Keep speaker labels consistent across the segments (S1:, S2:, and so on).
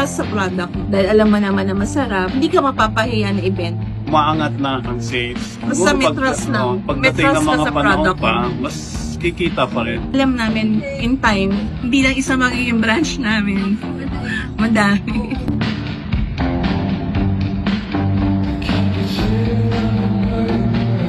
S1: trust sa product. Dahil alam mo naman na masarap, hindi ka mapapahiya na event.
S2: Maangat na ang sales.
S1: Basta may trust na.
S2: Pagdating ng mga panahon pa, mas kikita pa rin.
S1: Alam namin, in time, hindi lang isa magiging branch namin. Madami.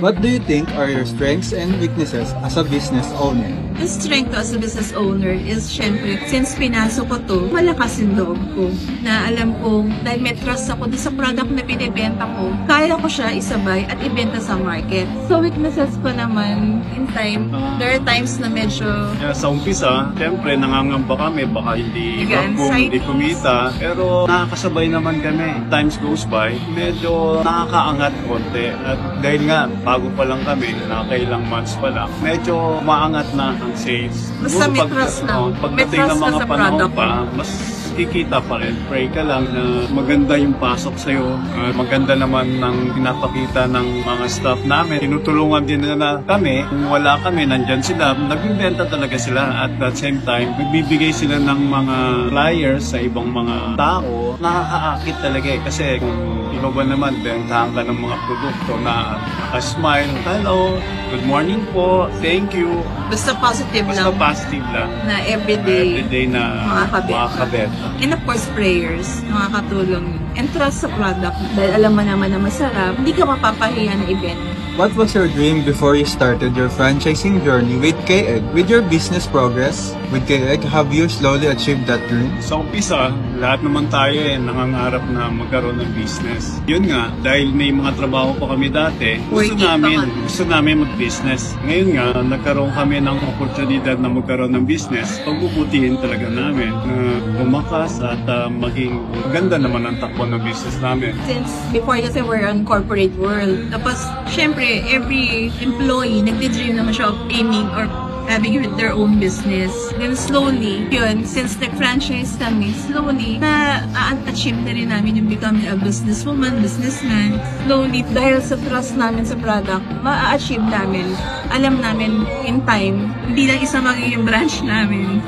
S3: What do you think are your strengths and weaknesses as a business owner?
S1: The strength ko as a business owner is, syempre, since pinasok ko to, malakas yung loob ko. Na alam ko, dahil may trust ako sa product na binibenta ko, kaya ko siya isabay at ibenta sa market. So, weaknesses ko naman, in time, there are times na medyo...
S2: Sa umpisa, syempre, nangangamba kami, baka hindi boom, hindi kumita. Pero nakakasabay naman kami. Times goes by, medyo nakakaangat konti. At dahil nga, bago pa lang kami, nakakailang months pa lang, medyo maangat na ang sales.
S1: Basta may trust na.
S2: Pagdating ng mga panahon pa, mas kikita pa rin. Pray ka lang na maganda yung pasok sa'yo. Maganda naman ng pinapakita ng mga staff namin. Tinutulungan din na kami. Kung wala kami, nandyan sila. Nagbibenta talaga sila. At the same time, nagbibigay sila ng mga flyers sa ibang mga tao. Nakakaakit talaga eh. Kasi kung iba ba naman, bentahan ka ng mga produkto na smile. Hello, good morning po, thank you.
S1: Basta positive lang.
S2: Basta positive lang.
S1: Na everyday
S2: na makakabet.
S1: And of course, prayers. Nakakatulong. And trust sa product. Dahil alam mo naman na masarap, hindi ka mapapahiya na event.
S3: What was your dream before you started your franchising journey with K-Egg? With your business progress with K-Egg, have you slowly achieved that dream?
S2: Sa umpisa, lahat naman tayo nangangarap na magkaroon ng business. Yun nga, dahil may mga trabaho pa kami dati, gusto namin mag-business. Ngayon nga, nagkaroon kami ng oportunidad na magkaroon ng business. Pagbubutihin talaga namin na bumakas at maging maganda naman ang takbo ng business namin.
S1: Since before kasi we're on corporate world, tapos syempre, every employee, nagdi-dream naman siya of aiming or having their own business. Then slowly, yun, since nag-franchise kami, slowly, na-achieve na rin namin yung becoming a businesswoman, businessman. Slowly, dahil sa trust namin sa product, ma-achieve namin. Alam namin, in time, hindi lang isa magiging branch namin.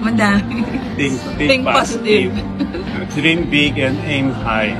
S1: Madami.
S2: Think positive. Dream big and aim high.